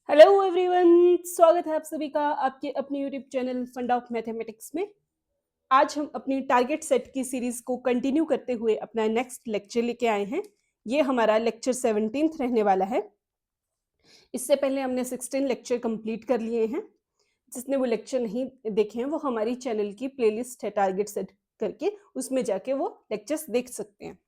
Hello everyone, स्वागत है आप सभी का आपके अपने यूट्यूब चैनल फंडा ऑफ मैथमेटिक्स में। आज हम अपनी टारगेट सेट की सीरीज को कंटिन्यू करते हुए अपना नेक्स्ट लेक्चर लेके आए हैं। ये हमारा लेक्चर 17 रहने वाला है। इससे पहले हमने 16 लेक्चर कंप्लीट कर लिए हैं। जिसने वो लेक्चर नहीं देखे हैं वो हमारी चैनल की प्लेलिस्ट है टारगेट सेट करके, उसमें जाके वो लेक्चर्स देख सकते हैं।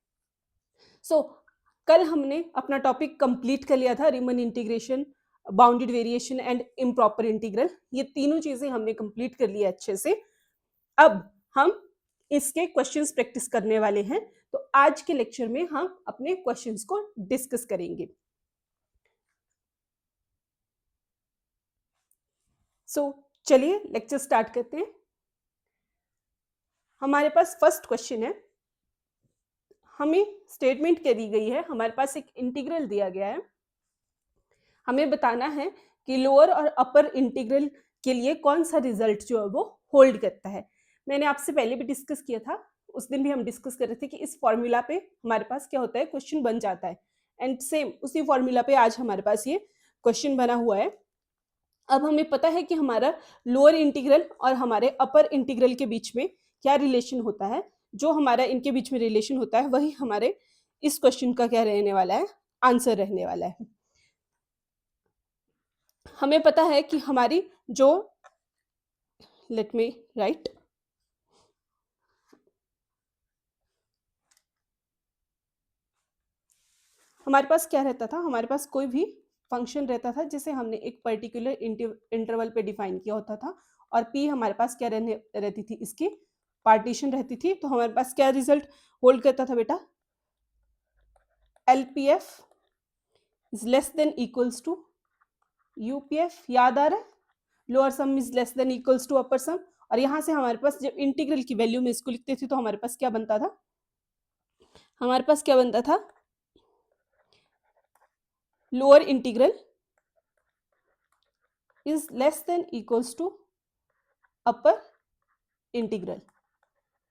कल हमने अपना टॉपिक कंप्लीट कर लिया था, Riemann integration, bounded variation and improper integral. ये तीनों चीजें हमने कंप्लीट कर लिया अच्छे से। अब हम इसके क्वेश्चंस प्रैक्टिस करने वाले हैं। तो आज के लेक्चर में हम अपने क्वेश्चंस को डिस्कस करेंगे। चलिए लेक्चर स्टार्ट करते हैं। हमारे पास फर्स्ट क्वेश्चन है, हमें स्टेटमेंट करी गई है, हमारे पास एक इंटीग्रल दिया गया है। हमें बताना है कि लोअर और अपर इंटीग्रल के लिए कौन सा रिजल्ट जो है वो होल्ड करता है। मैंने आपसे पहले भी डिस्कस किया था, उस दिन भी हम डिस्कस कर रहे थे कि इस फॉर्मूला पे हमारे पास क्या होता है, क्वेश्चन बन जाता है। एंड सेम उसी फॉर्मूला पे आज हमारे पास ये क्वेश्चन बना हुआ है। अब हमें पता है कि हमारा लोअर इंटीग्रल और हमारे अपर इंटीग्रल के बीच में क्या रिलेशन होता है। जो हमारा इनके बीच में रिलेशन होता है वही हमारे इस क्वेश्चन का क्या रहने वाला है, आंसर रहने वाला है। हमें पता है कि हमारी जो लेट मी राइट हमारे पास क्या रहता था, हमारे पास कोई भी फंक्शन रहता था जिसे हमने एक पर्टिकुलर इंटरवल पे डिफाइन किया होता था, और पी हमारे पास क्या रहती थी, इसकी पार्टीशन रहती थी। तो हमारे पास क्या रिजल्ट होल्ड करता था बेटा, LPF is less than equals to UPF. याद आ रहा है, lower sum is less than equals to upper sum. और यहां से हमारे पास जब इंटीग्रल की वैल्यू में इसको लिखते थे तो हमारे पास क्या बनता था, हमारे पास क्या बनता था, lower integral is less than equals to upper integral.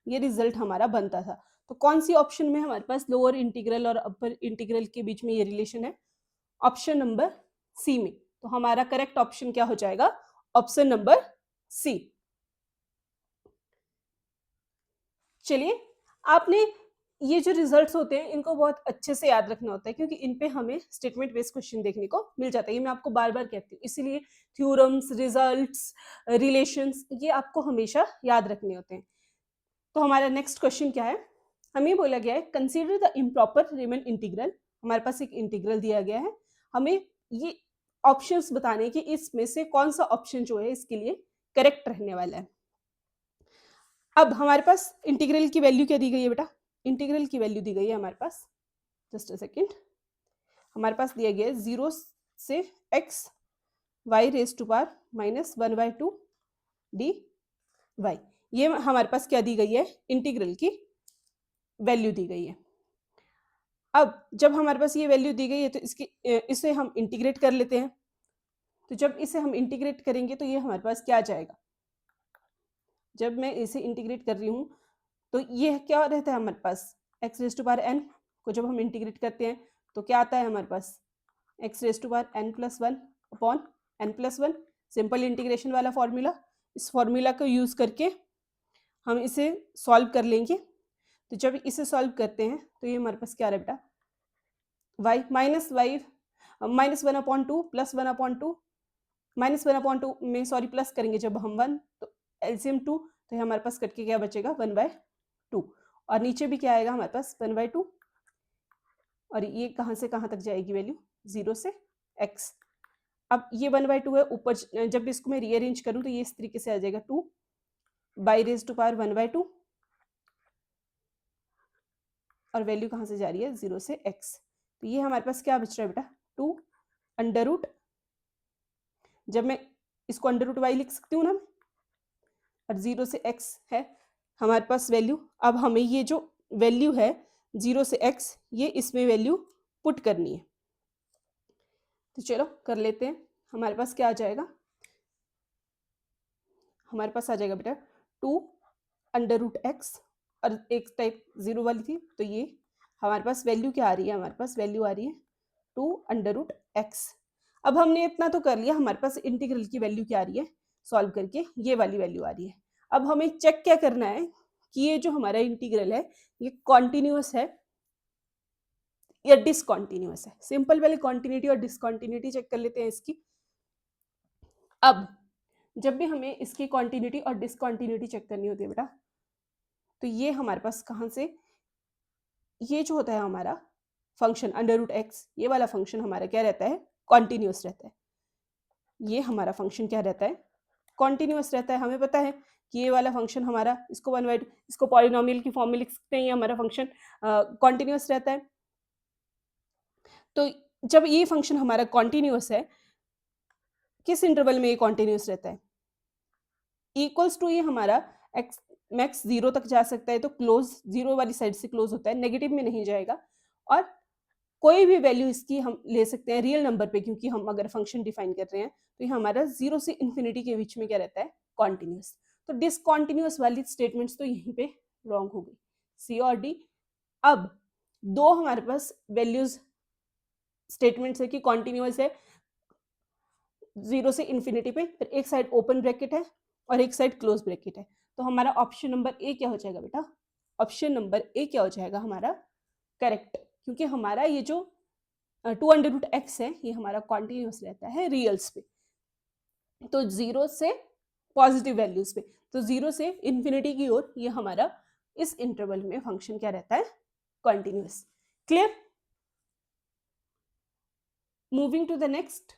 ये रिजल्ट हमारा बनता था। तो कौन सी ऑप्शन में हमारे पास लोअर इंटीग्रल और अपर इंटीग्रल के बीच में ये रिलेशन है, ऑप्शन नंबर सी में। तो हमारा करेक्ट ऑप्शन क्या हो जाएगा, ऑप्शन नंबर सी। चलिए, आपने ये जो रिजल्ट्स होते हैं इनको बहुत अच्छे से याद रखना होता है, क्योंकि इन पे हमें स्टेटमेंट बेस्ड क्वेश्चन देखने को मिल जाता है। ये मैं आपको बार बार कहती हूँ, इसीलिए थ्योरम्स, रिजल्ट्स, रिलेशंस ये आपको हमेशा याद रखने होते हैं। तो हमारा नेक्स्ट क्वेश्चन क्या है, हमें बोला गया है कंसीडर द इम्प्रॉपर रीमन इंटीग्रल। हमारे पास एक इंटीग्रल दिया गया है, हमें ये ऑप्शंस बताने हैं कि इसमें से कौन सा ऑप्शन जो है इसके लिए करेक्ट रहने वाला है। अब हमारे पास इंटीग्रल की वैल्यू क्या दी गई है बेटा, इंटीग्रल की वैल्यू दी गई है हमारे पास, जस्ट अ सेकेंड, हमारे पास दिया गया है 0 से x y raise to power -1/2 dy। ये हमारे पास क्या दी गई है, इंटीग्रल की वैल्यू दी गई है। अब जब हमारे पास ये वैल्यू दी गई है तो इसे हम इंटीग्रेट कर लेते हैं। तो जब इसे हम इंटीग्रेट करेंगे तो ये हमारे पास क्या आ जाएगा, जब मैं इसे इंटीग्रेट कर रही हूँ तो ये क्या रहता है हमारे पास, x raise to power n को जब हम इंटीग्रेट करते हैं तो क्या आता है हमारे पास, x raise to power n plus one upon n plus one. Simple integration वाला फॉर्मूला, इस फॉर्मूला को यूज करके हम इसे सॉल्व कर लेंगे। तो जब इसे सॉल्व करते हैं तो ये हमारे पास क्या रहा बेटा, वाई -1/2 +1/2, -1/2 में सॉरी प्लस करेंगे जब हम 1 तो एलसीएम 2, तो ये हमारे पास कट के क्या बचेगा 1/2, और नीचे भी क्या आएगा हमारे पास 1/2, और ये कहाँ से कहाँ तक जाएगी वैल्यू, 0 से x। अब ये 1/2 है, ऊपर जब इसको मैं रीअरेंज करूँ तो ये इस तरीके से आ जाएगा 2 बाई रेज टू पावर 1/2, और वैल्यू कहाँ से जा रही है 0 से x। तो ये हमारे पास क्या बच रहा है बेटा, 2 अंडर रूट, जब मैं इसको अंडर रूट वाई लिख सकती हूँ ना, और 0 से x है हमारे पास वैल्यू। अब हमें ये जो वैल्यू है 0 से x, ये इसमें वैल्यू पुट करनी है। तो चलो कर लेते हैं, हमारे पास क्या आ जाएगा, हमारे पास आ जाएगा बेटा 2 अंडर रूट एक्स, और एक टाइप 0 वाली थी तो ये हमारे पास वैल्यू क्या आ रही है, हमारे पास वैल्यू आ रही है 2 अंडर रूट एक्स। अब हमने इतना तो कर लिया, हमारे पास इंटीग्रल की वैल्यू क्या आ रही है सॉल्व करके, ये वाली वैल्यू आ रही है। अब हमें चेक क्या करना है कि ये जो हमारा इंटीग्रल है ये कॉन्टिन्यूअस है या डिसकॉन्टिन्यूअस है। सिंपल वाली कॉन्टिन्यूटी और डिसकॉन्टिन्यूटी चेक कर लेते हैं इसकी। अब जब भी हमें इसकी कॉन्टिन्यूटी और डिसकॉन्टिन्यूटी चेक करनी होती है बेटा, तो ये हमारे पास कहाँ से, ये जो होता है हमारा फंक्शन अंडर रूट एक्स, ये वाला फंक्शन हमारा क्या रहता है, कॉन्टिन्यूअस रहता है। ये हमारा फंक्शन क्या रहता है, कॉन्टिन्यूअस रहता है। हमें पता है कि ये वाला फंक्शन हमारा, इसको वन बाई इसको पॉलिनोमियल की फॉर्म में लिख सकते हैं, ये हमारा फंक्शन कॉन्टिन्यूअस रहता है। तो जब ये फंक्शन हमारा कॉन्टिन्यूअस है, किस इंटरवल में ये कॉन्टिन्यूअस रहता है, इक्वल्स टू ये हमारा एक्स मैक्स 0 तक जा सकता है, तो क्लोज 0 वाली साइड से क्लोज होता है, नेगेटिव में नहीं जाएगा। और कोई भी वैल्यू इसकी हम ले सकते हैं रियल नंबर पे, क्योंकि हम अगर फंक्शन डिफाइन कर रहे हैं तो ये हमारा 0 से इन्फिनिटी के बीच में क्या रहता है, कॉन्टिन्यूअस। तो डिसकॉन्टिन्यूअस वाली स्टेटमेंट्स तो यहीं पे रॉन्ग हो गई, सी और डी। अब दो हमारे पास वैल्यूज स्टेटमेंट्स है कि कॉन्टिन्यूअस है 0 से इन्फिनिटी पे, फिर एक साइड ओपन ब्रैकेट है और एक साइड क्लोज ब्रैकेट है। तो हमारा ऑप्शन नंबर ए क्या हो जाएगा बेटा, ऑप्शन नंबर ए क्या हो जाएगा हमारा करेक्ट, क्योंकि हमारा ये जो 2√x है ये हमारा कॉन्टिन्यूअस रहता है रियल्स पे, तो 0 से पॉजिटिव वैल्यूज पे, तो 0 से इन्फिनिटी की ओर ये हमारा इस इंटरवल में फंक्शन क्या रहता है, continuous. Clear? Moving to the next.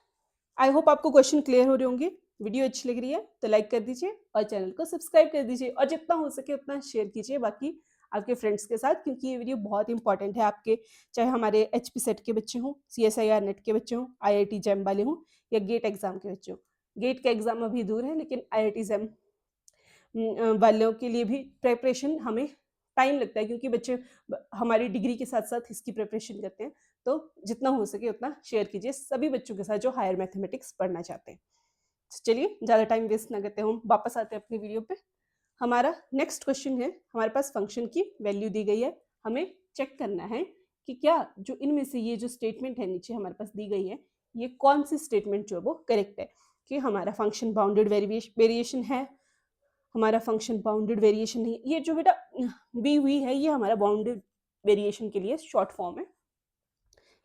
I hope आपको क्वेश्चन क्लियर हो रहे होंगे। वीडियो अच्छी लग रही है तो लाइक कर दीजिए और चैनल को सब्सक्राइब कर दीजिए, और जितना हो सके उतना शेयर कीजिए बाकी आपके फ्रेंड्स के साथ, क्योंकि ये वीडियो बहुत इंपॉर्टेंट है आपके, चाहे हमारे HP सेट के बच्चे हों, CSIR नेट के बच्चे हों, IIT जैम वाले हों, या गेट एग्जाम के बच्चे हों। गेट का एग्जाम अभी दूर है, लेकिन IIT जैम वालों के लिए भी प्रेपरेशन हमें टाइम लगता है, क्योंकि बच्चे हमारी डिग्री के साथ साथ इसकी प्रिपरेशन करते हैं। तो जितना हो सके उतना शेयर कीजिए सभी बच्चों के साथ जो हायर मैथमेटिक्स पढ़ना चाहते हैं। चलिए ज़्यादा टाइम वेस्ट ना करते हम वापस आते हैं अपनी वीडियो पे। हमारा नेक्स्ट क्वेश्चन है, हमारे पास फंक्शन की वैल्यू दी गई है, हमें चेक करना है कि क्या जो इनमें से ये जो स्टेटमेंट है नीचे हमारे पास दी गई है, ये कौन सी स्टेटमेंट जो है वो करेक्ट है, कि हमारा फंक्शन बाउंडेड वेरिएशन है, हमारा फंक्शन बाउंडेड वेरिएशन नहीं। ये जो बेटा दी हुई है ये हमारा बाउंडेड वेरिएशन के लिए शॉर्ट फॉर्म है,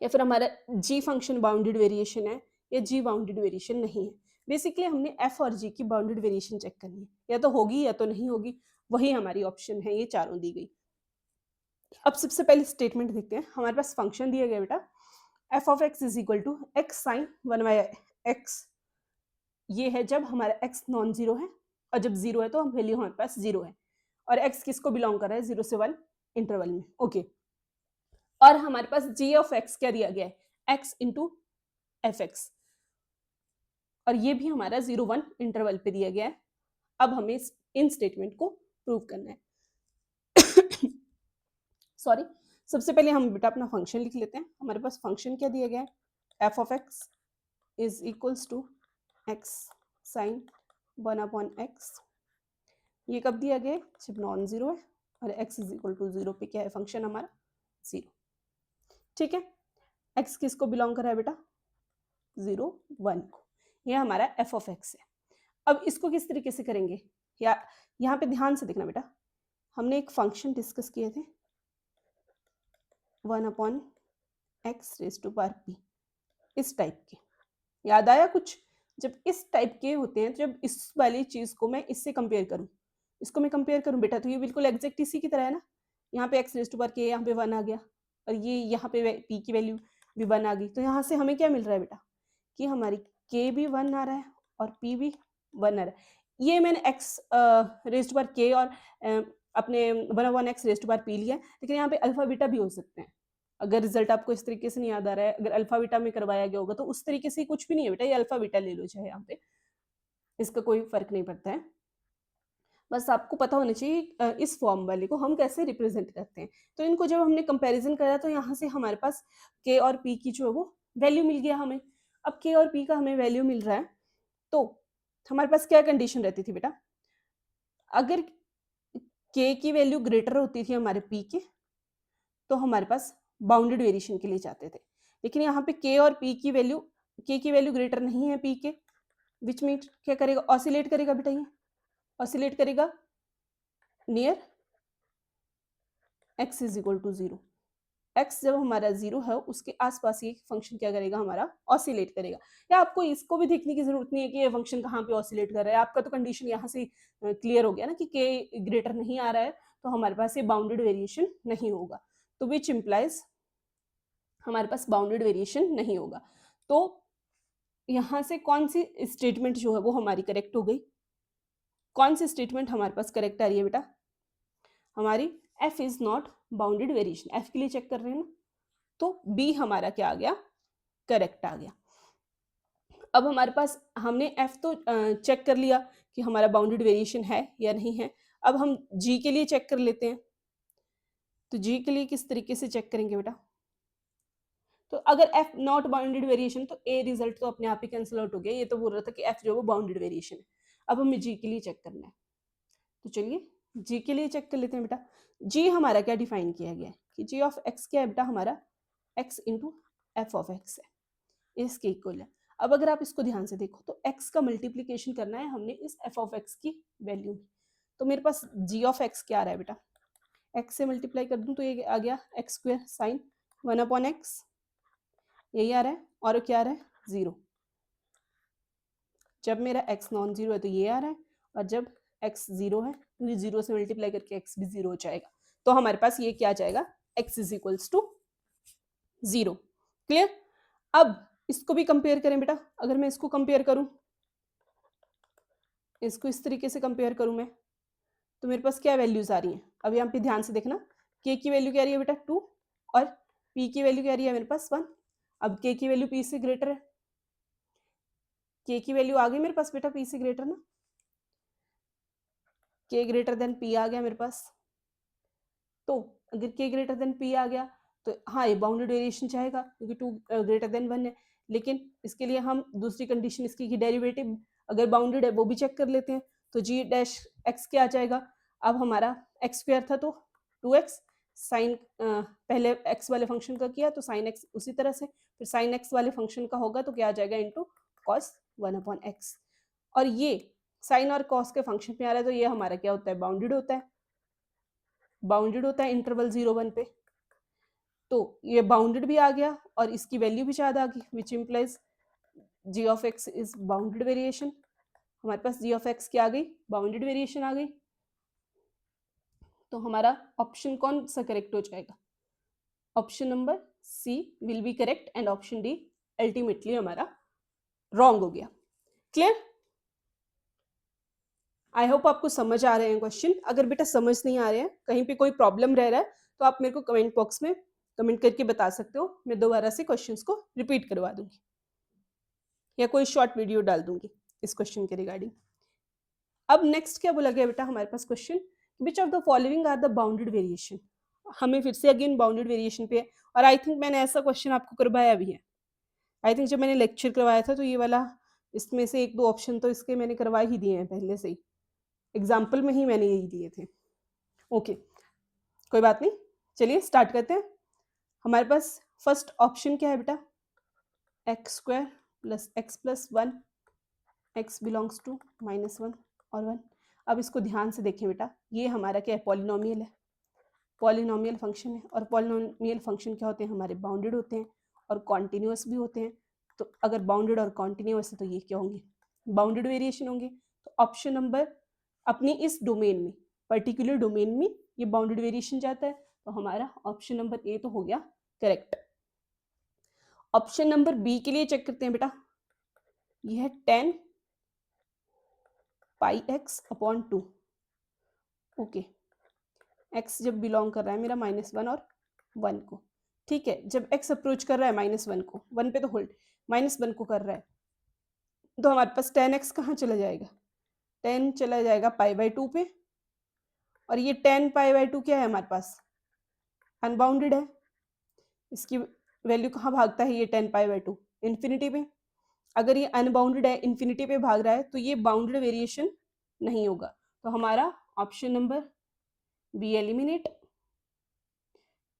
या फिर हमारा जी फंक्शन बाउंडेड वेरिएशन है या जी बाउंडेड वेरिएशन नहीं है। बेसिकली हमने एफ और जी की बाउंडेड वेरिएशन चेक करनी है, या तो होगी या तो नहीं होगी, वही हमारी ऑप्शन है, ये चारों दी गई। अब सबसे पहले स्टेटमेंट देखते हैं। हमारे पास फंक्शन दिया गया बेटा f of x is equal to x sine 1/x, ये है जब हमारा x नॉन जीरो है, और जब जीरो है तो हम वैल्यू हमारे पास जीरो है, और x किसको बिलोंग कर रहा है, 0 से 1 इंटरवल में। ओके, और हमारे पास g ऑफ x क्या दिया गया है, x इंटू एफ एक्स, और ये भी हमारा 0-1 इंटरवल पे दिया गया है। अब हमें इन स्टेटमेंट को प्रूव करना है। सॉरी, सबसे पहले हम बेटा अपना फंक्शन लिख लेते हैं। हमारे पास फंक्शन क्या दिया गया है, f of x is equals to x sine 1/x। ये कब दिया गया है, जब नॉन जीरो है, और x इज इक्वल टू 0 पे क्या है फंक्शन हमारा, 0। ठीक है, x किसको बिलोंग कर रहा है बेटा, 0-1 को, ये हमारा एफ ऑफ एक्स है। अब इसको किस तरीके से करेंगे, या यहाँ पे ध्यान से देखना बेटा, हमने एक फंक्शन डिस्कस किए थे 1/x⁻p, इस टाइप के, याद आया कुछ? जब इस टाइप के होते हैं, जब इस वाली चीज को मैं इससे कंपेयर करूं, इसको मैं कंपेयर करूं बेटा, तो ये बिल्कुल एग्जैक्ट इसी की तरह है ना। यहाँ पे x⁻k, यहाँ पे 1 आ गया, और ये यहाँ पे p की वैल्यू भी 1 आ गई, तो यहाँ से हमें क्या मिल रहा है बेटा, कि हमारी k भी 1 आ रहा है और p भी 1 आ रहा है। ये मैंने x⁻k और अपने 1/x⁻p लिया, लेकिन यहाँ पे अल्फा बीटा भी हो सकते हैं। अगर रिजल्ट आपको इस तरीके से नहीं याद आ रहा है, अगर अल्फा बीटा में करवाया गया होगा, तो उस तरीके से कुछ भी नहीं है बेटा, ये अल्फा बीटा ले लो चाहे, यहाँ पे इसका कोई फर्क नहीं पड़ता है। बस आपको पता होना चाहिए इस फॉर्म वाले को हम कैसे रिप्रेजेंट करते हैं। तो इनको जब हमने कंपैरिजन करा, तो यहाँ से हमारे पास के और पी की जो है वो वैल्यू मिल गया हमें। अब के और पी का हमें वैल्यू मिल रहा है, तो हमारे पास क्या कंडीशन रहती थी बेटा, अगर के की वैल्यू ग्रेटर होती थी हमारे पी के, तो हमारे पास बाउंडेड वेरिएशन के लिए जाते थे। लेकिन यहाँ पे के और पी की वैल्यू के की वैल्यू ग्रेटर नहीं है पी के, विच मीन क्या करेगा, ऑसिलेट करेगा बेटा, ये ऑसिलेट करेगा near x is equal to 0। x जब हमारा 0 है उसके आसपास ये फंक्शन क्या करेगा, हमारा ऑसिलेट करेगा। या आपको इसको भी देखने की जरूरत नहीं है कि ये फंक्शन कहाँ पे ऑसिलेट कर रहा है, आपका तो कंडीशन यहाँ से क्लियर हो गया ना कि k ग्रेटर नहीं आ रहा है, तो हमारे पास ये बाउंडेड वेरिएशन नहीं होगा। तो विच इम्प्लाइज हमारे पास बाउंडेड वेरिएशन नहीं होगा। तो यहाँ से कौन सी स्टेटमेंट जो है वो हमारी करेक्ट हो गई, कौन सी स्टेटमेंट हमारे पास करेक्ट आ रही है बेटा, हमारी f is not bounded variation, f के लिए चेक कर रहे हैं ना, तो b हमारा क्या आ गया, करेक्ट आ गया। अब हमारे पास हमने f तो चेक कर लिया कि हमारा बाउंडेड वेरिएशन है या नहीं है। अब हम g के लिए चेक कर लेते हैं। तो g के लिए किस तरीके से चेक करेंगे बेटा, तो अगर f नॉट बाउंडेड वेरिएशन तो a रिजल्ट तो अपने आप ही कैंसिल आउट हो गया, ये तो बोल रहा था कि f जो है वो बाउंडेड वेरिएशन है। अब हमें g के लिए चेक करना है, तो चलिए g के लिए चेक कर लेते हैं बेटा। g हमारा क्या डिफाइन किया गया है कि g ऑफ x क्या है बेटा, हमारा x into F of x है, इसके इक्वल है। अब अगर आप इसको ध्यान से देखो तो x का मल्टीप्लीकेशन करना है हमने इस f ऑफ x की वैल्यू में, तो मेरे पास g ऑफ x क्या आ रहा है बेटा, x से मल्टीप्लाई कर दूं तो ये आ गया एक्स स्क्वायर साइन 1/x, यही आ रहा है, और क्या आ रहा है 0। जब मेरा x नॉन जीरो है तो ये आ रहा है, और जब x 0 है तो ये 0 से मल्टीप्लाई करके x भी 0 हो जाएगा। तो हमारे पास ये क्या आ जाएगा, x is equals to 0। Clear. अब इसको भी कंपेयर करें बेटा, अगर मैं इसको कंपेयर करूं, इसको इस तरीके से कंपेयर करूं मैं, तो मेरे पास क्या वैल्यूज आ रही हैं। अब यहाँ पे ध्यान से देखना, k की वैल्यू क्या आ रही है बेटा 2, और p की वैल्यू क्या आ रही है मेरे पास 1। अब k की वैल्यू p से ग्रेटर है, k की वैल्यू आ गई मेरे पास बेटा p से ग्रेटर ना, k ग्रेटर देन p आ गया मेरे पास। तो अगर k ग्रेटर देन p आ गया तो हाँ ये बाउंडेड वेरिएशन चाहेगा क्योंकि 2 ग्रेटर देन 1 है, लेकिन इसके लिए हम दूसरी कंडीशन इसकी की डेरिवेटिव अगर बाउंडेड है वो भी चेक कर लेते हैं। तो g डैश x क्या आ जाएगा, अब हमारा x स्क्वायर था तो 2x साइन पहले x वाले फंक्शन का किया तो साइन x उसी तरह से, फिर साइन x वाले फंक्शन का होगा तो क्या आ जाएगा इंटू कॉस 1/x। और ये साइन और कॉस के फंक्शन में आ रहा है तो ये हमारा क्या होता है, बाउंडेड होता है, बाउंडेड होता है इंटरवल 0-1 पे। तो ये बाउंडेड भी आ गया और इसकी वैल्यू भी ज्यादा आ गई, which implies g of x is bounded variation. हमारे पास g ऑफ x क्या आ गई, बाउंडेड वेरिएशन आ गई। तो हमारा ऑप्शन कौन सा करेक्ट हो जाएगा, option number C will be correct and option D ultimately हमारा रॉन्ग हो गया। क्लियर। आई होप आपको समझ आ रहे हैं क्वेश्चन। अगर बेटा समझ नहीं आ रहे हैं, कहीं पे कोई प्रॉब्लम रह रहा है तो आप मेरे को कमेंट बॉक्स में कमेंट करके बता सकते हो, मैं दोबारा से क्वेश्चंस को रिपीट करवा दूंगी या कोई शॉर्ट वीडियो डाल दूंगी इस क्वेश्चन के रिगार्डिंग। अब नेक्स्ट क्या बोला गया बेटा हमारे पास question, which of the following are the bounded variation. हमें फिर से अगेन बाउंडेड वेरिएशन पे है, और आई थिंक मैंने ऐसा क्वेश्चन आपको करवाया भी है। आई थिंक जब मैंने लेक्चर करवाया था तो ये वाला, इसमें से 1-2 ऑप्शन तो इसके मैंने करवा ही दिए हैं पहले से ही, एग्जाम्पल में ही मैंने यही दिए थे। ओके कोई बात नहीं, चलिए स्टार्ट करते हैं। हमारे पास फर्स्ट ऑप्शन क्या है बेटा, x square plus x plus 1, x belongs to -1 और 1। अब इसको ध्यान से देखें बेटा, ये हमारा क्या है, पॉलिनोमियल है, पॉलिनोमियल फंक्शन है, और पॉलिनोमियल फंक्शन क्या होते हैं, हमारे बाउंडेड होते हैं और कॉन्टिन्यूअस भी होते हैं। तो अगर बाउंडेड और कॉन्टिन्यूअस है तो ये क्या होंगे, बाउंडेड वेरिएशन होंगे। तो ऑप्शन नंबर अपनी इस डोमेन में, पर्टिकुलर डोमेन में ये बाउंडेड वेरिएशन जाता है, तो हमारा ऑप्शन नंबर ए तो हो गया करेक्ट। ऑप्शन नंबर बी के लिए चेक करते हैं बेटा, ये है 10 पाई एक्स अपॉन 2। ओके एक्स जब बिलोंग कर रहा है मेरा -1 और 1 को, ठीक है, जब एक्स अप्रोच कर रहा है -1 को, 1 पे तो होल्ड, -1 को कर रहा है, तो हमारे पास 10x कहाँ चला जाएगा, 10 चला जाएगा π/2 पे, और ये 10 π/2 क्या है हमारे पास, अनबाउंडेड है। इसकी वैल्यू कहाँ भागता है ये 10 π/2, इन्फिनिटी पे। अगर ये अनबाउंडेड है, इन्फिनिटी पे भाग रहा है, तो ये बाउंडेड वेरिएशन नहीं होगा। तो हमारा option number B eliminate,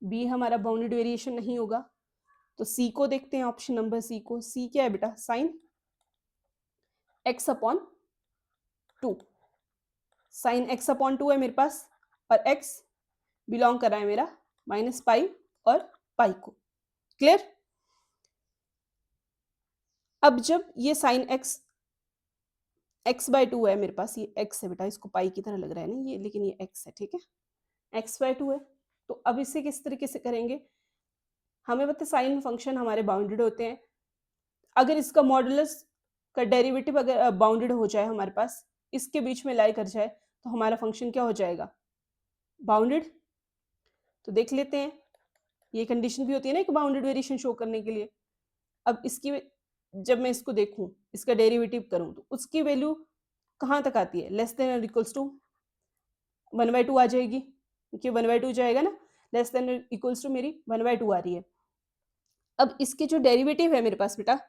B हमारा बाउंडेड वेरिएशन नहीं होगा। तो सी को देखते हैं, ऑप्शन नंबर सी को। सी क्या है बेटा? Sine x upon 2। Sine x upon 2 है मेरे पास, और एक्स बिलोंग कर रहा है मेरा माइनस पाई और पाई को। क्लियर? अब जब ये साइन एक्स एक्स बाय 2 है मेरे पास, ये एक्स है बेटा, इसको पाई की तरह लग रहा है ना ये, लेकिन ये एक्स है, ठीक है, एक्स बाय 2 है। तो अब इसे किस तरीके से करेंगे? हमें पता है साइन फंक्शन हमारे बाउंडेड होते हैं। अगर इसका मॉडुलस का डेरिवेटिव अगर बाउंडेड हो जाए हमारे पास, इसके बीच में लाई कर जाए, तो हमारा फंक्शन क्या हो जाएगा? बाउंडेड। तो देख लेते हैं, ये कंडीशन भी होती है ना एक बाउंडेड वेरिएशन शो करने के लिए। अब इसकी जब मैं इसको देखूं, इसका डेरिवेटिव करूं, तो उसकी वैल्यू कहाँ तक आती है? लेस देन और इक्वल्स टू 1/2 आ जाएगी, क्योंकि 1/2 जाएगा ना, लेस देन इक्वल्स टू मेरी 1/2 आ रही है। अब इसके जो डेरिवेटिव है मेरे पास बेटा,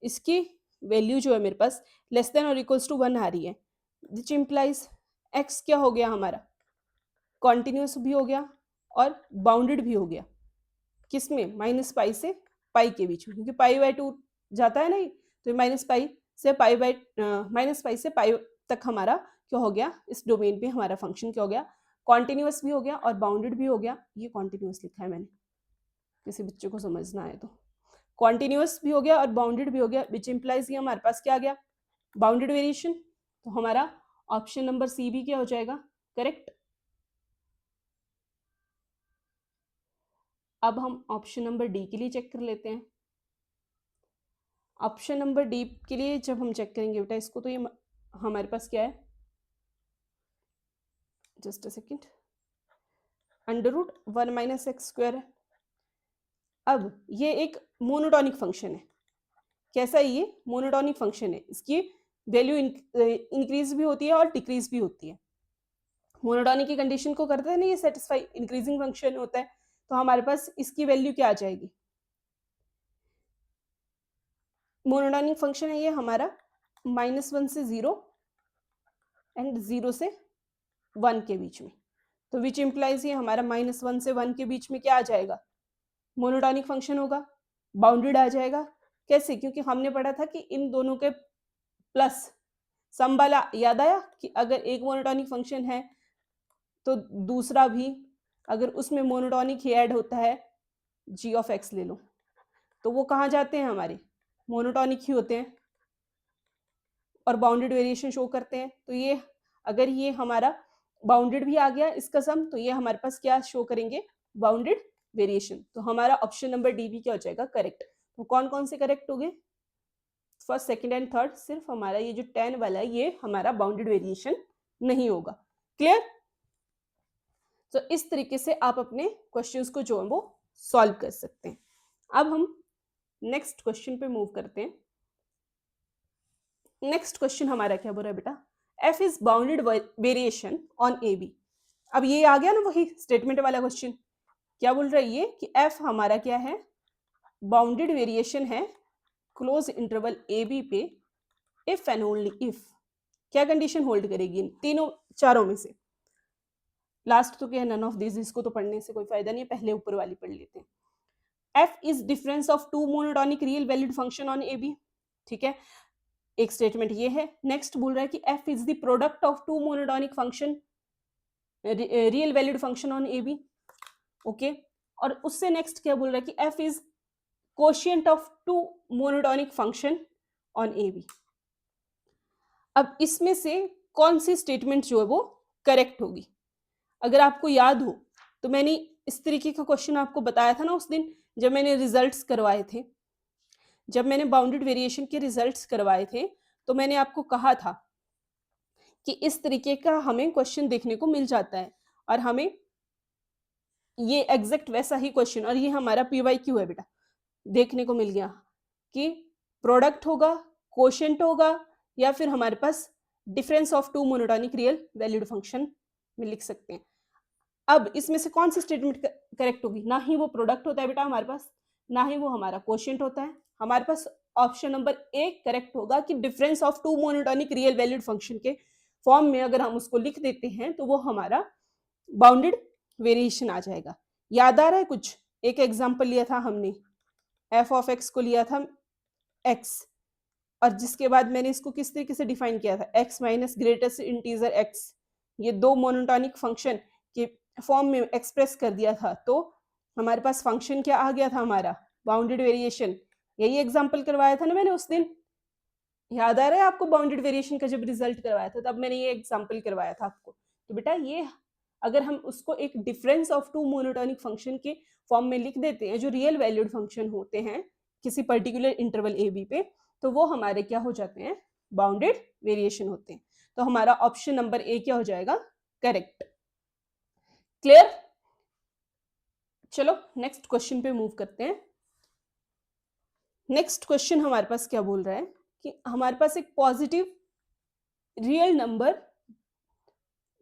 इसकी वैल्यू जो है मेरे पास लेस देन और इक्वल्स टू 1 आ रही है, विच इम्प्लाइज एक्स क्या हो गया हमारा? कॉन्टिन्यूस भी हो गया और बाउंडेड भी हो गया। किसमें? माइनस पाई से पाई के बीच में, क्योंकि पाई बाय 2 जाता है नहीं, तो माइनस पाई से पाई तक हमारा क्या हो गया? इस डोमेन पे हमारा फंक्शन क्या हो गया? कॉन्टिन्यूस भी हो गया और बाउंडेड भी हो गया। ये कॉन्टिन्यूस लिखा है मैंने, किसी बच्चे को समझना है तो। कॉन्टिन्यूस भी हो गया और बाउंडेड भी हो गया, विच इम्प्लाइज ये हमारे पास क्या आ गया? Bounded variation. तो हमारा ऑप्शन नंबर सी भी क्या हो जाएगा? करेक्ट। अब हम ऑप्शन नंबर डी के लिए चेक कर लेते हैं। ऑप्शन नंबर डी के लिए जब हम चेक करेंगे बेटा इसको, तो ये हमारे पास क्या है? जस्ट अ सेकेंड, √1 - x² है। अब ये एक मोनोटॉनिक फंक्शन है। कैसा है ये? मोनोटॉनिक फंक्शन है। इसकी वैल्यू इंक्रीज भी होती है और डिक्रीज भी होती है। मोनोटॉनिक की कंडीशन को करते हैं ना ये सेटिस्फाई, इंक्रीजिंग फंक्शन होता है, तो हमारे पास इसकी वैल्यू क्या आ जाएगी? मोनोटॉनिक फंक्शन है ये हमारा -1 से 0 एंड 0 से 1 के बीच में। तो विच इम्प्लाइज ये हमारा -1 से 1 के बीच में क्या आ जाएगा? मोनोटॉनिक फंक्शन होगा, बाउंडेड आ जाएगा। कैसे? क्योंकि हमने पढ़ा था कि इन दोनों के प्लस सम वाला याद आया कि अगर एक मोनोटॉनिक फंक्शन है तो दूसरा भी, अगर उसमें मोनोटॉनिक ही ऐड होता है, जी ऑफ एक्स ले लो, तो वो कहाँ जाते हैं? हमारे मोनोटॉनिक ही होते हैं और बाउंडेड वेरिएशन शो करते हैं। तो ये अगर ये हमारा बाउंडेड भी आ गया इसका सम, तो ये हमारे पास क्या शो करेंगे? Bounded variation. तो हमारा ऑप्शन नंबर डी भी क्या हो जाएगा? करेक्ट। तो कौन कौन से करेक्ट हो गए? First, second and third. सिर्फ हमारा ये जो 10 वाला है ये हमारा बाउंडेड वेरिएशन नहीं होगा। क्लियर? तो इस तरीके से आप अपने क्वेश्चंस को जो है वो सॉल्व कर सकते हैं। अब हम नेक्स्ट क्वेश्चन पे मूव करते हैं। नेक्स्ट क्वेश्चन हमारा क्या बोल रहा है बेटा? F is bounded variation on a b. अब ये आ गया ना वही स्टेटमेंट वाला क्वेश्चन। क्या बोल रहा है ये कि एफ हमारा क्या है? बाउंडेड वेरिएशन है क्लोज इंटरवल ए बी पे, इफ एंड ओनली इफ। क्या कंडीशन होल्ड करेगी इन तीनों चारों में से? लास्ट तो क्या है? None of this. इसको तो पढ़ने से कोई फायदा नहीं है, पहले ऊपर वाली पढ़ लेते हैं। F is difference of two monotonic real valued function on a b. ठीक है, एक स्टेटमेंट ये है। नेक्स्ट बोल रहा है कि f is the product of two monotonic function real valued function on a b. Okay, और उससे नेक्स्ट क्या बोल रहा है कि f is quotient of two monotonic function on a b. अब इसमें से कौन सी स्टेटमेंट जो है वो करेक्ट होगी? अगर आपको याद हो तो मैंने इस तरीके का क्वेश्चन आपको बताया था ना उस दिन जब मैंने रिजल्ट्स करवाए थे। जब मैंने बाउंडेड वेरिएशन के रिजल्ट्स करवाए थे तो मैंने आपको कहा था कि इस तरीके का हमें क्वेश्चन देखने को मिल जाता है, और हमें ये एग्जैक्ट वैसा ही क्वेश्चन, और ये हमारा PYQ है बेटा, देखने को मिल गया कि प्रोडक्ट होगा, कोशेंट होगा, या फिर हमारे पास difference of two monotonic real valued function में लिख सकते हैं। अब इसमें से कौन सी स्टेटमेंट करेक्ट होगी? ना ही वो प्रोडक्ट होता है बेटा हमारे पास, ना ही वो हमारा कोशेंट होता है। हमारे पास ऑप्शन नंबर ए करेक्ट होगा कि difference of two monotonic real valued function के फॉर्म में अगर हम उसको लिख देते हैं तो वो हमारा बाउंडेड वेरिएशन आ जाएगा। याद आ रहा है कुछ? एक एग्जांपल लिया था हमने, एफ ऑफ एक्स को लिया था एक्स, और जिसके बाद मैंने इसको किस तरीके से डिफाइन किया था, x minus greatest integer x, ये दो मोनोटॉनिक फंक्शन के फॉर्म में एक्सप्रेस कर दिया था, तो हमारे पास फंक्शन क्या आ गया था हमारा, बाउंडेड वेरिएशन। यही एग्जाम्पल करवाया था ना मैंने उस दिन, याद आ रहा है आपको, बाउंडेड वेरिएशन का जब रिजल्ट करवाया था तब मैंने ये एग्जाम्पल करवाया था आपको। तो बेटा ये अगर हम उसको एक difference of two monotonic function के फॉर्म में लिख देते हैं जो रियल वैल्यूड फंक्शन होते हैं किसी पर्टिकुलर इंटरवल ए बी पे, तो वो हमारे क्या हो जाते हैं, बाउंडेड वेरिएशन होते हैं। तो हमारा ऑप्शन नंबर ए क्या हो जाएगा, करेक्ट। क्लियर? चलो नेक्स्ट क्वेश्चन पे मूव करते हैं। नेक्स्ट क्वेश्चन हमारे पास क्या बोल रहा है कि हमारे पास एक पॉजिटिव रियल नंबर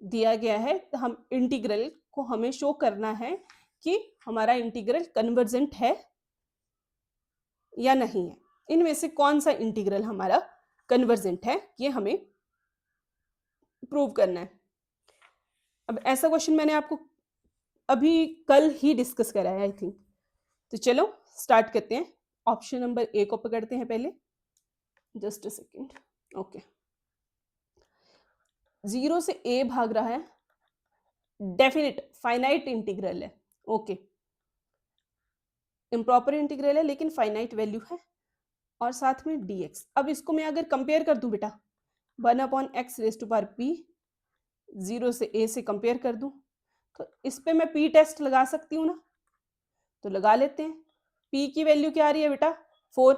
दिया गया है, तो हम इंटीग्रल को हमें शो करना है कि हमारा इंटीग्रल कन्वर्जेंट है या नहीं है। इनमें से कौन सा इंटीग्रल हमारा कन्वर्जेंट है, ये हमें प्रूव करना है। अब ऐसा क्वेश्चन मैंने आपको अभी कल ही डिस्कस करा है आई थिंक। तो चलो स्टार्ट करते हैं। ऑप्शन नंबर ए को पकड़ते हैं पहले, जस्ट अ सेकेंड। ओके, 0 से a भाग रहा है, डेफिनेट फाइनाइट इंटीग्रल है। ओके, इम्प्रॉपर इंटीग्रल है लेकिन फाइनाइट वैल्यू है, और साथ में dx। अब इसको मैं अगर कंपेयर कर दूं बेटा, 1/x⁻p 0 से a से कंपेयर कर दूं, तो इस पे मैं p टेस्ट लगा सकती हूँ ना, तो लगा लेते हैं। p की वैल्यू क्या आ रही है बेटा, 4,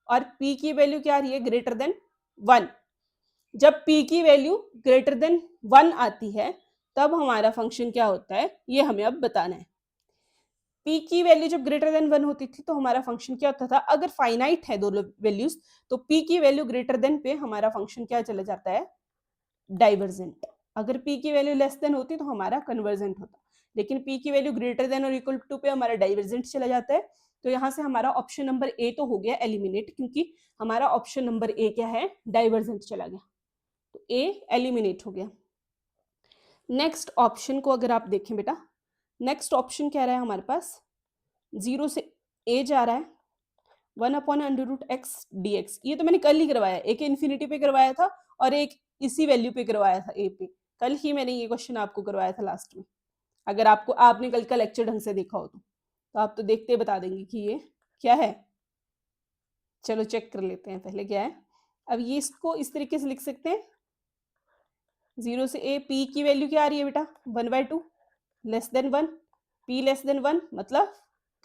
और p की वैल्यू क्या आ रही है, ग्रेटर देन 1। जब p की वैल्यू ग्रेटर देन 1 आती है तब हमारा फंक्शन क्या होता है, ये हमें अब बताना है। p की वैल्यू जब ग्रेटर देन 1 होती थी तो हमारा फंक्शन क्या होता था, अगर फाइनाइट है दोनों वैल्यूज तो p की वैल्यू ग्रेटर देन पे हमारा फंक्शन क्या चला जाता है, डाइवर्जेंट। अगर p की वैल्यू लेस देन होती तो हमारा कन्वर्जेंट होता, लेकिन p की वैल्यू ग्रेटर देन और इक्वल टू पे हमारा डाइवर्जेंट चला जाता है। तो यहाँ से हमारा ऑप्शन नंबर ए तो हो गया एलिमिनेट, क्योंकि हमारा ऑप्शन नंबर ए क्या है, डाइवर्जेंट चला गया, तो ए एलिमिनेट हो गया। नेक्स्ट ऑप्शन को अगर आप देखें बेटा, नेक्स्ट ऑप्शन क्या रहा है हमारे पास, 0 से a जा रहा है, 1/√x dx। ये तो मैंने कल ही करवाया, एक इन्फिनिटी पे करवाया था और एक इसी वैल्यू पे करवाया था a पे। कल ही मैंने ये क्वेश्चन आपको करवाया था लास्ट में। अगर आपने कल का लेक्चर ढंग से देखा हो तो आप तो देखते बता देंगे कि ये क्या है। चलो चेक कर लेते हैं पहले क्या है। अब ये इसको इस तरीके से लिख सकते हैं, 0 से a, p की वैल्यू क्या आ रही है बेटा, 1/2, less than 1, p less than 1 मतलब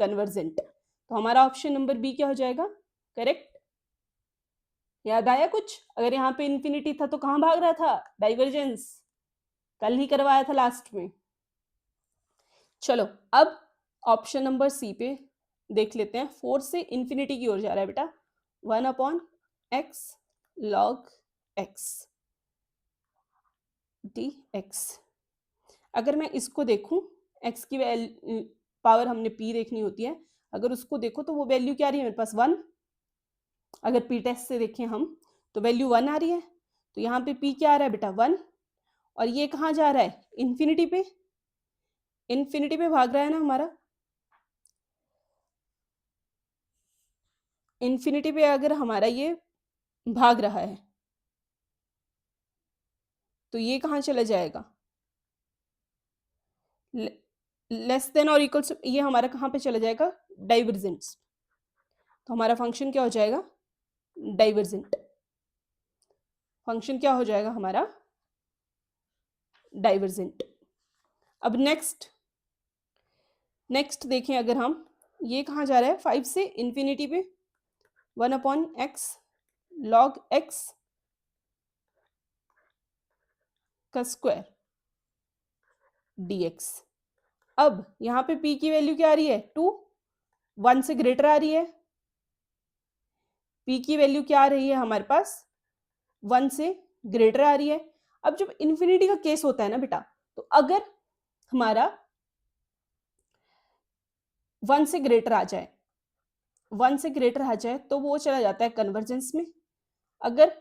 कन्वर्जेंट। तो हमारा ऑप्शन नंबर बी क्या हो जाएगा, करेक्ट। याद आया कुछ? अगर यहाँ पे इन्फिनिटी था तो कहाँ भाग रहा था, डाइवर्जेंस, कल ही करवाया था लास्ट में। चलो अब ऑप्शन नंबर सी पे देख लेते हैं। 4 से इन्फिनिटी की ओर जा रहा है बेटा, 1/x log x dx। अगर मैं इसको देखूं, x की पावर हमने p देखनी होती है, अगर उसको देखो तो वो वैल्यू क्या आ रही है मेरे पास, 1। अगर p टेस्ट से देखें हम तो वैल्यू 1 आ रही है, तो यहाँ पे p क्या आ रहा है बेटा, 1। और ये कहाँ जा रहा है, इन्फिनिटी पे, इन्फिनिटी पे भाग रहा है ना हमारा। इन्फिनिटी पे अगर हमारा ये भाग रहा है तो ये कहाँ चला जाएगा, लेस देन और इक्वल टू, ये हमारा कहाँ पे चला जाएगा, डाइवर्जेंस। तो हमारा फंक्शन क्या हो जाएगा, डाइवर्जेंट। फंक्शन क्या हो जाएगा हमारा, डाइवर्जेंट। अब नेक्स्ट देखें, अगर हम, ये कहाँ जा रहा है, 5 से इन्फिनिटी पे, 1/x log x का स्क्वायर dx। अब यहाँ पे p की वैल्यू क्या आ रही है, 2, 1 से ग्रेटर आ रही है। p की वैल्यू क्या आ रही है हमारे पास, 1 से ग्रेटर आ रही है। अब जब इन्फिनिटी का केस होता है ना बेटा, तो अगर हमारा 1 से ग्रेटर आ जाए, 1 से ग्रेटर आ जाए तो वो चला जाता है कन्वर्जेंस में। अगर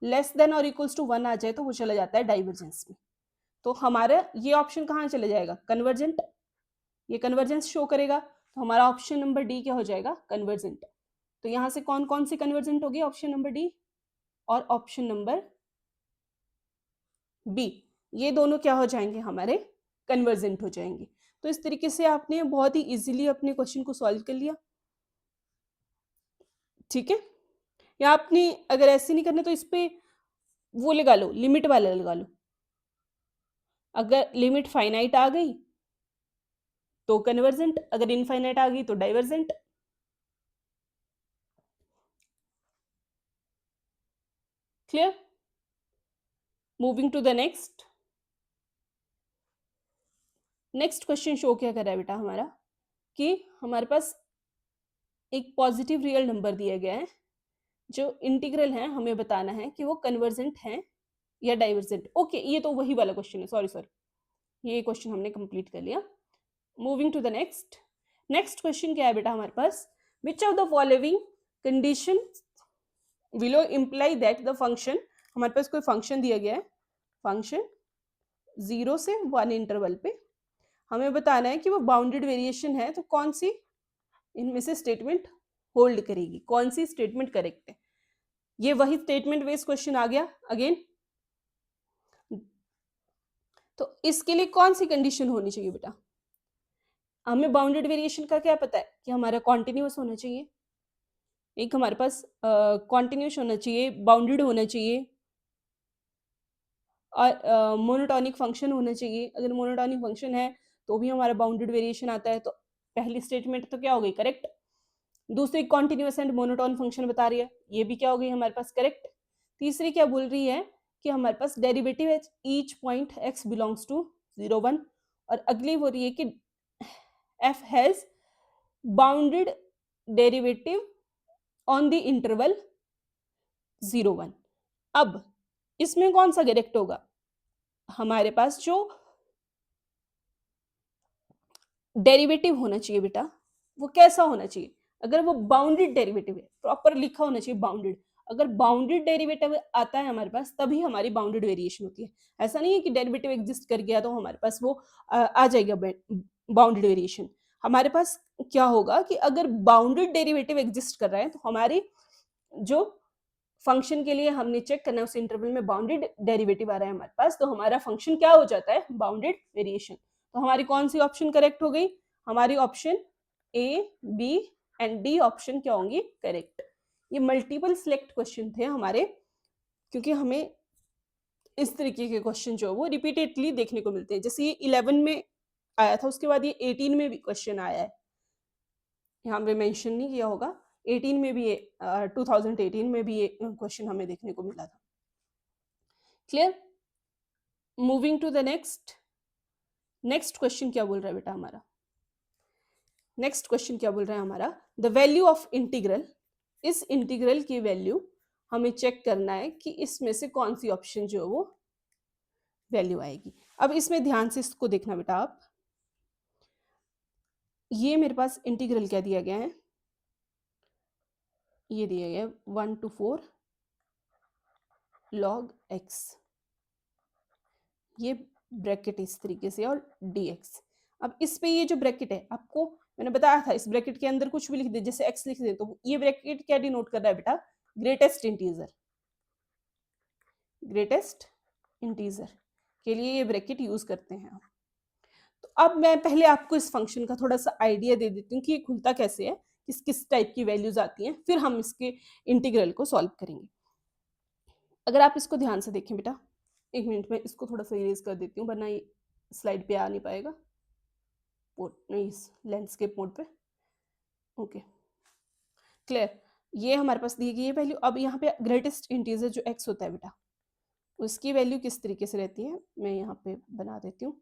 लेस देन और इक्वल्स टू 1 आ जाए तो वो चला जाता है डाइवर्जेंस में। तो हमारा ये ऑप्शन कहाँ चला जाएगा, कन्वर्जेंट। ये कन्वर्जेंस शो करेगा। तो हमारा ऑप्शन नंबर डी क्या हो जाएगा, कन्वर्जेंट। तो यहाँ से कौन कौन सी कन्वर्जेंट होगी, ऑप्शन नंबर डी और ऑप्शन नंबर बी, ये दोनों क्या हो जाएंगे, हमारे कन्वर्जेंट हो जाएंगे। तो इस तरीके से आपने बहुत ही इजीली अपने क्वेश्चन को सॉल्व कर लिया, ठीक है। या आपने अगर ऐसे नहीं करना तो इस पे वो लगा लो, लिमिट वाला लगा लो। अगर लिमिट फाइनाइट आ गई तो कन्वर्जेंट, अगर इनफाइनाइट आ गई तो divergent. Clear. Moving to the next. Next question show क्या कर रहा है बेटा हमारा, कि हमारे पास एक पॉजिटिव रियल नंबर दिया गया है, जो इंटीग्रल है, हमें बताना है कि वो कन्वर्जेंट है या डाइवर्जेंट। ओके, ये तो वही वाला क्वेश्चन है, सॉरी सॉरी, ये क्वेश्चन हमने कंप्लीट कर लिया। Moving to the next. Next question क्या है बेटा हमारे पास, which of the following condition will imply that the function, हमारे पास कोई फंक्शन दिया गया है, फंक्शन 0 से 1 इंटरवल पे, हमें बताना है कि वो बाउंडेड वेरिएशन है, तो कौन सी इनमें से स्टेटमेंट होल्ड करेगी, कौन सी स्टेटमेंट करेक्ट है। ये वही स्टेटमेंट बेस्ड क्वेश्चन आ गया अगेन। तो इसके लिए कौन सी कंडीशन होनी चाहिए बेटा, हमें बाउंडेड वेरिएशन का क्या पता है कि हमारा कॉन्टिन्यूस होना चाहिए, एक हमारे पास कॉन्टिन्यूस होना चाहिए, बाउंडेड होना चाहिए, और मोनोटॉनिक फंक्शन होना चाहिए। अगर मोनोटॉनिक फंक्शन है तो भी हमारा बाउंडेड वेरिएशन आता है, तो पहली स्टेटमेंट तो क्या हो गई, करेक्ट। दूसरी कॉन्टिन्यूस एंड मोनोटोन फंक्शन बता रही है, ये भी क्या हो गई हमारे पास, करेक्ट। तीसरी क्या बोल रही है कि हमारे पास डेरिवेटिव है each point x belongs to 0 1, और अगली हो रही है कि f has bounded derivative on the interval 0 1। अब इसमें कौन सा करेक्ट होगा, हमारे पास जो डेरिवेटिव होना चाहिए बेटा वो कैसा होना चाहिए, अगर वो बाउंडेड डेरिवेटिव है, प्रॉपर लिखा होना चाहिए बाउंडेड। अगर बाउंडेड डेरिवेटिव आता है हमारे पास तभी हमारी बाउंडेड वेरिएशन होती है। ऐसा नहीं है कि डेरिवेटिव एग्जिस्ट कर गया तो हमारे पास वो आ जाएगा बाउंडेड वेरिएशन। हमारे पास क्या होगा कि अगर बाउंडेड डेरिवेटिव एग्जिस्ट कर रहा है तो हमारी जो फंक्शन के लिए हमने चेक करना है उस इंटरवल में बाउंडेड डेरिवेटिव आ रहा है हमारे पास, तो हमारा फंक्शन क्या हो जाता है, बाउंडेड वेरिएशन। तो हमारी कौन सी ऑप्शन करेक्ट हो गई, हमारी option A, B and D option क्या होंगी, करेक्ट। ये मल्टीपल सिलेक्ट क्वेश्चन थे हमारे, क्योंकि हमें इस तरीके के क्वेश्चन जो है वो रिपीटेडली देखने को मिलते हैं। जैसे ये 11 में आया था, उसके बाद ये 18 में भी क्वेश्चन आया है, यहाँ पे मेंशन नहीं किया होगा, 18 में भी ये 2018 में भी ये क्वेश्चन हमें देखने को मिला था। Clear. Moving to the next. Next question क्या बोल रहा है बेटा हमारा, नेक्स्ट क्वेश्चन क्या बोल रहा है हमारा, द वैल्यू ऑफ इंटीग्रल, इस इंटीग्रल की वैल्यू हमें चेक करना है कि इसमें से कौन सी ऑप्शन जो है वो वैल्यू आएगी। अब इसमें ध्यान से इसको देखना बेटा आप, ये मेरे पास इंटीग्रल क्या दिया गया है, ये दिया गया है 1 to 4 log x, ये ब्रैकेट इस तरीके से और dx। अब इस पे ये जो ब्रैकेट है, आपको मैंने बताया था इस ब्रैकेट के अंदर कुछ भी लिख दे, जैसे x लिख दे, तो ये ब्रैकेट क्या डिनोट कर रहा है बेटा, ग्रेटेस्ट इंटीजर, ग्रेटेस्ट इंटीजर के लिए ये ब्रैकेट यूज करते हैं। तो अब मैं पहले आपको इस फंक्शन का थोड़ा सा आइडिया दे देती हूँ कि ये खुलता कैसे है, किस किस टाइप की वैल्यूज आती हैं, फिर हम इसके इंटीग्रल को सॉल्व करेंगे। अगर आप इसको ध्यान से देखें बेटा, एक मिनट में इसको थोड़ा सा इरेज कर देती हूँ वरना ये स्लाइड पे आ नहीं पाएगा, इस लैंडस्केप मोड पे। Okay, clear. ये हमारे पास दी गई है वैल्यू। अब यहाँ पे ग्रेटेस्ट इंटीजर जो x होता है बेटा, उसकी वैल्यू किस तरीके से रहती है, मैं यहाँ पे बना देती हूँ।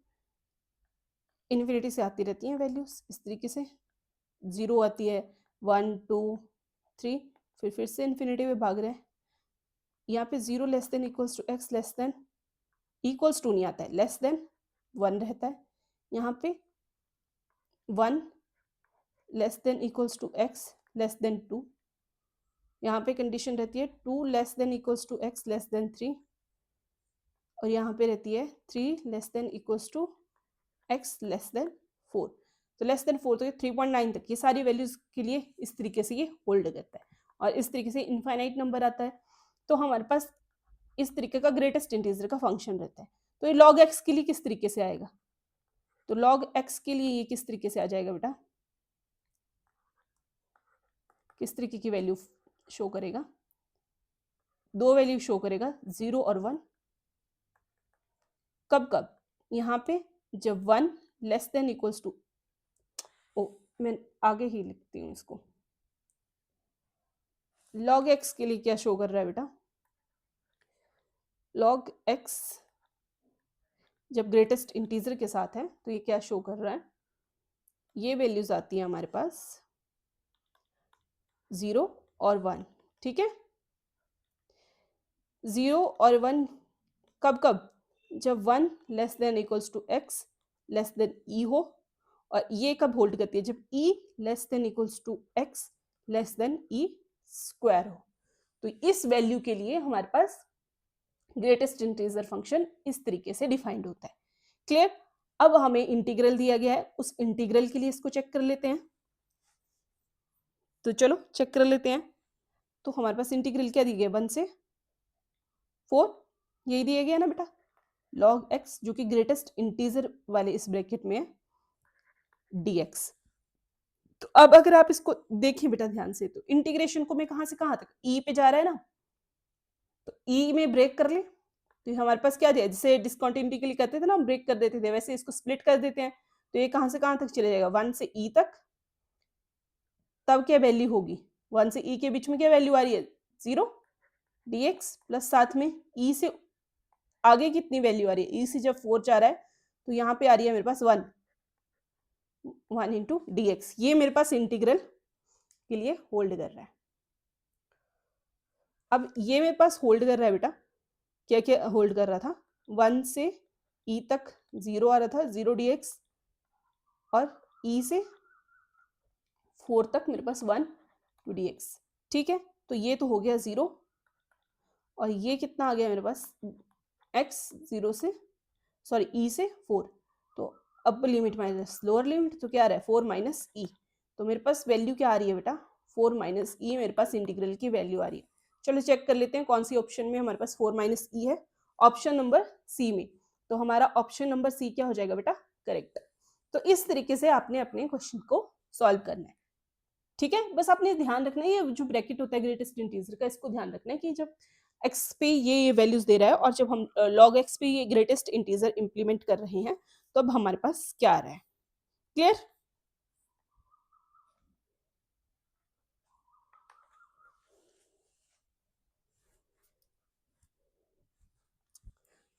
इन्फिनिटी से आती रहती हैं वैल्यूज इस तरीके से, 0 आती है, 1 2 3, फिर से इन्फिनिटी में भाग रहे हैं। यहाँ पे 0 less than equals to x less than, equals to नहीं आता है, लेस देन 1 रहता है। यहाँ पे 1 less than equals to x less than 2, यहाँ पे कंडीशन रहती है 2 less than equals to x less than 3, और यहाँ पे रहती है 3 less than equals to x less than 4। तो लेस देन 4 तो 3.9 तक, ये सारी वैल्यूज के लिए इस तरीके से ये होल्ड करता है। और इस तरीके से इनफाइनाइट नंबर आता है तो हमारे पास इस तरीके का ग्रेटेस्ट इंटीजर का फंक्शन रहता है। तो ये log x के लिए किस तरीके से आएगा, तो log x के लिए ये किस तरीके से आ जाएगा बेटा, किस तरीके की वैल्यू शो करेगा, दो वैल्यू शो करेगा 0 और 1। कब कब, यहाँ पे जब 1 लेस देन इक्वल्स टू, ओ मैं आगे ही लिखती हूँ इसको, log x के लिए क्या शो कर रहा है बेटा, log x जब ग्रेटेस्ट इंटीजर के साथ है तो ये क्या शो कर रहा है, ये वैल्यूज आती है हमारे पास 0 और 1, ठीक है। 0 और 1 कब कब, जब 1 less than equals to x less than e हो, और ये कब होल्ड करती है, जब e less than equals to x less than e square हो। तो इस वैल्यू के लिए हमारे पास ग्रेटेस्ट इंटीजर फंक्शन इस तरीके से डिफाइंड होता है। क्लियर। अब हमें इंटीग्रल दिया गया है, उस इंटीग्रल के लिए इसको चेक कर लेते हैं। तो चलो चेक कर लेते हैं। तो हमारे पास इंटीग्रल क्या दी गई है, 1 से 4, यही दिया गया ना बेटा, log x जो कि ग्रेटेस्ट इंटीजर वाले इस ब्रैकेट में है dx। तो अब अगर आप इसको देखिए बेटा ध्यान से, तो इंटीग्रेशन को मैं कहां से कहां तक, e पे जा रहा है ना, तो e में ब्रेक कर ले, तो हमारे पास क्या दिया, जिसे डिसकंटिन्यूटी के लिए करते थे ना हम, ब्रेक कर देते थे, वैसे इसको स्प्लिट कर देते हैं। तो ये कहां से कहां तक चले जाएगा, 1 से e तक। तब क्या वैल्यू होगी, 1 से e के बीच में क्या वैल्यू आ रही है, 0 dx, प्लस साथ में e से आगे कितनी वैल्यू आ रही है, e से जब 4 जा रहा है तो यहाँ पे आ रही है मेरे पास 1 इंटू dx। ये मेरे पास इंटीग्रल के लिए होल्ड कर रहा है। अब ये मेरे पास होल्ड कर रहा है बेटा, क्या क्या होल्ड कर रहा था, 1 से e तक 0 आ रहा था, 0 dx, और e से 4 तक मेरे पास 1 dx, ठीक है। तो ये तो हो गया 0, और ये कितना आ गया मेरे पास, x 0 से सॉरी e से 4, तो upper limit minus lower limit, तो क्या आ रहा है 4 माइनस ई। तो मेरे पास वैल्यू क्या आ रही है बेटा, 4 माइनस ई मेरे पास इंटीग्रल की वैल्यू आ रही है। चलो चेक कर लेते हैं कौन सी ऑप्शन में हमारे पास 4 माइनस ई है, ऑप्शन नंबर सी में। तो हमारा ऑप्शन नंबर सी क्या हो जाएगा बेटा, करेक्ट। तो इस तरीके से आपने अपने क्वेश्चन को सॉल्व करना है, ठीक है। बस आपने ध्यान रखना है, ये जो ब्रैकेट होता है ग्रेटेस्ट इंटीजर का, इसको ध्यान रखना है कि जब x पे ये वैल्यूज दे रहा है, और जब हम log x पे ये ग्रेटेस्ट इंटीजर इंप्लीमेंट कर रहे हैं, तो अब हमारे पास क्या आ रहा है, क्लियर।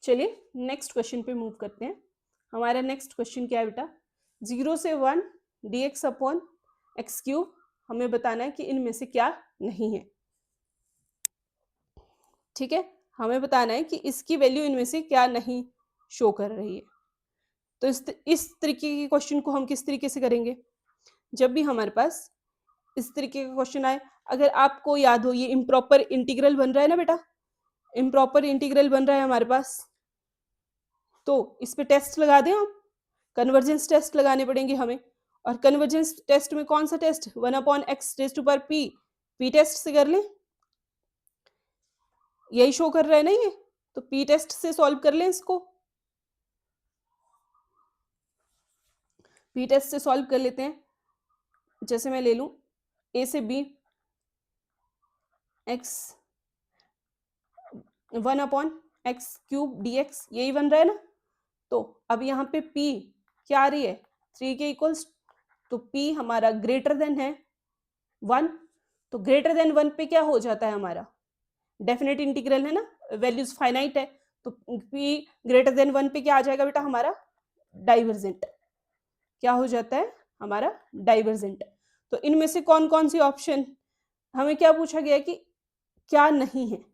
चलिए नेक्स्ट क्वेश्चन पे मूव करते हैं। हमारा नेक्स्ट क्वेश्चन क्या है बेटा, 0 से 1 dx अपॉन एक्स क्यूब, हमें बताना है कि इनमें से क्या नहीं है, ठीक है। हमें बताना है कि इसकी वैल्यू इनमें से क्या नहीं शो कर रही है। तो इस तरीके के क्वेश्चन को हम किस तरीके से करेंगे, जब भी हमारे पास इस तरीके का क्वेश्चन आए, अगर आपको याद हो ये इम्प्रॉपर इंटीग्रल बन रहा है ना बेटा, इम्प्रॉपर इंटीग्रल बन रहा है हमारे पास, तो इस पे टेस्ट लगा दें आप, कन्वर्जेंस टेस्ट लगाने पड़ेंगे हमें। और कन्वर्जेंस टेस्ट में कौन सा test, 1 upon x raise to power p, p test से कर लें, यही शो कर रहा है ना ये, तो पी टेस्ट से सॉल्व कर लें इसको, पी टेस्ट से सॉल्व कर लेते हैं। जैसे मैं ले लूं ए से b x 1 upon x cube d x, यही बन रहा है ना। तो अब यहाँ पे p क्या आ रही है, 3 के इक्वल्स, तो p हमारा ग्रेटर देन है 1, तो ग्रेटर देन 1 पे क्या हो जाता है हमारा, डेफिनेट इंटीग्रल है ना, वैल्यूज फाइनाइट है, तो p ग्रेटर देन 1 पे क्या आ जाएगा बेटा हमारा, डाइवर्जेंट, क्या हो जाता है हमारा डाइवर्जेंट। तो इनमें से कौन कौन सी ऑप्शन, हमें क्या पूछा गया कि क्या नहीं है,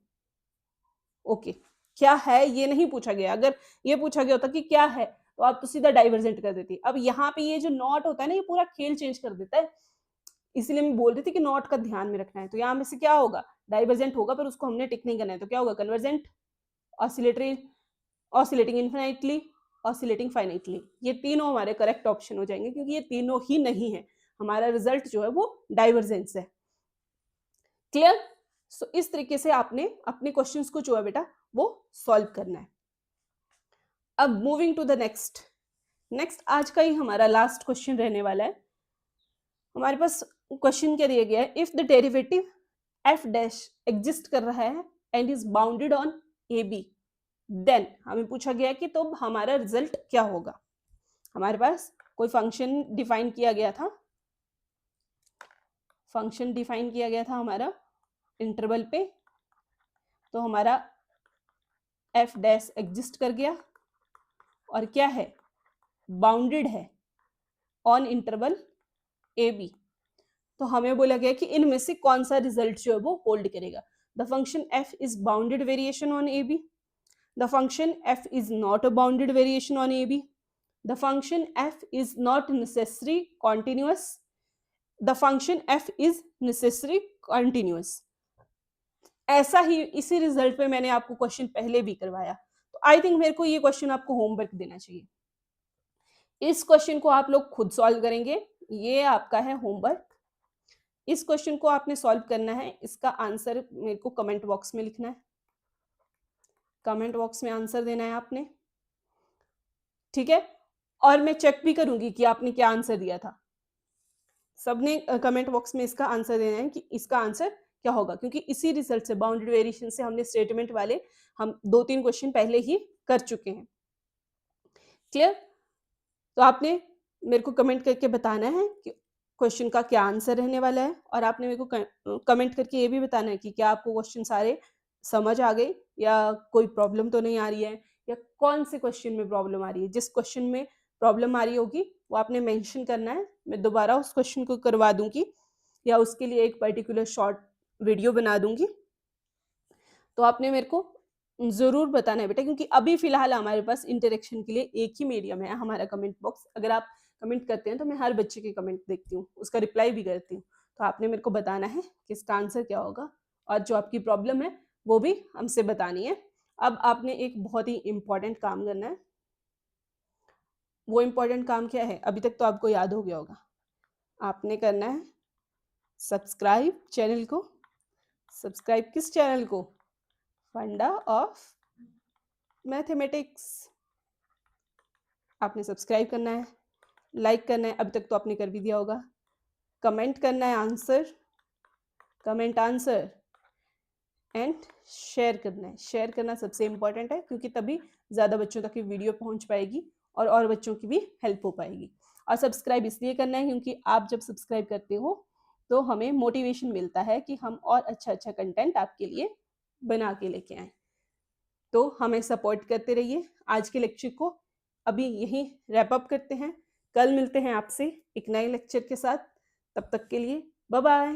ओके क्या है ये नहीं पूछा गया, अगर ये पूछा गया होता कि क्या है तो आप तो सीधा डाइवर्जेंट कर देती। अब यहाँ पे ये जो नॉट होता है ना, ये पूरा खेल चेंज कर देता है, इसलिए मैं बोल रही थी कि नॉट का ध्यान में रखना है। तो यहाँ में से क्या होगा, डाइवर्जेंट होगा, पर उसको हमने टिक नहीं करना है, तो क्या होगा convergent, oscillatory, oscillating infinitely, oscillating finitely. ये तीनों हमारे करेक्ट ऑप्शन हो जाएंगे क्योंकि ये तीनों ही नहीं है। हमारा रिजल्ट जो है वो डाइवर्जेंस है। क्लियर? सो इस तरीके से आपने अपने क्वेश्चंस को जो है बेटा वो सॉल्व करना है। अब मूविंग टू द नेक्स्ट आज का ही हमारा लास्ट क्वेश्चन रहने वाला है। हमारे पास क्वेश्चन क्या दिया गया है, if the derivative f dash exist कर रहा है and is bounded on a b, then हमें पूछा गया कि तो हमारा रिजल्ट क्या होगा। हमारे पास कोई फंक्शन डिफाइन किया गया था, हमारा इंटरवल पे, तो हमारा एफ डैश एग्जिस्ट कर गया और क्या है, बाउंडेड है ऑन इंटरवल ए बी। तो हमें बोला गया कि इनमें से कौन सा रिजल्ट जो है वो होल्ड करेगा। The function f is bounded variation on a b, the function f is not a bounded variation on a b, the function f is not necessary continuous, the function f is necessary continuous. ऐसा ही इसी result पे मैंने आपको question पहले भी करवाया, तो आई थिंक मेरे को ये क्वेश्चन आपको होमवर्क देना चाहिए। इस क्वेश्चन को आप लोग खुद सॉल्व करेंगे, ये आपका है होमवर्क। इस क्वेश्चन को आपने सॉल्व करना है, इसका आंसर मेरे को कमेंट बॉक्स में लिखना है, कमेंट बॉक्स में आंसर देना है आपने, ठीक है। और मैं चेक भी करूंगी कि आपने क्या आंसर दिया था। सबने कमेंट बॉक्स में इसका आंसर देना है कि इसका आंसर क्या होगा, क्योंकि इसी रिजल्ट से, बाउंडेड वेरिएशन से हमने स्टेटमेंट वाले हम 2-3 क्वेश्चन पहले ही कर चुके हैं। क्लियर? तो आपने मेरे को कमेंट करके बताना है कि क्वेश्चन का क्या आंसर रहने वाला है, और आपने मेरे को कमेंट करके ये भी बताना है कि क्या आपको क्वेश्चन सारे समझ आ गए या कोई प्रॉब्लम तो नहीं आ रही है, या कौन से क्वेश्चन में प्रॉब्लम आ रही है। जिस क्वेश्चन में प्रॉब्लम आ रही होगी वो आपने मेंशन करना है, मैं दोबारा उस क्वेश्चन को करवा दूंगी या उसके लिए एक पर्टिकुलर शॉर्ट वीडियो बना दूंगी। तो आपने मेरे को ज़रूर बताना है बेटा, क्योंकि अभी फ़िलहाल हमारे पास इंटरेक्शन के लिए एक ही मीडियम है, हमारा कमेंट बॉक्स। अगर आप कमेंट करते हैं तो मैं हर बच्चे के कमेंट देखती हूँ, उसका रिप्लाई भी करती हूँ। तो आपने मेरे को बताना है कि इसका आंसर क्या होगा, और जो आपकी प्रॉब्लम है वो भी हमसे बतानी है। अब आपने एक बहुत ही इम्पॉर्टेंट काम करना है। वो इम्पॉर्टेंट काम क्या है, अभी तक तो आपको याद हो गया होगा। आपने करना है सब्सक्राइब चैनल को। सब्सक्राइब किस चैनल को? फंडा ऑफ मैथमेटिक्स। आपने सब्सक्राइब करना है, लाइक करना है, अभी तक तो आपने कर भी दिया होगा, कमेंट करना है answer, comment answer, and share करना है। शेयर करना सबसे इम्पॉर्टेंट है, क्योंकि तभी ज़्यादा बच्चों तक ये वीडियो पहुंच पाएगी और बच्चों की भी हेल्प हो पाएगी। और सब्सक्राइब इसलिए करना है क्योंकि आप जब सब्सक्राइब करते हो तो हमें मोटिवेशन मिलता है कि हम और अच्छा अच्छा कंटेंट आपके लिए बना के लेके आएँ। तो हमें सपोर्ट करते रहिए। आज के लेक्चर को अभी यहीं रैप अप करते हैं, कल मिलते हैं आपसे एक नए लेक्चर के साथ। तब तक के लिए बाय बाय।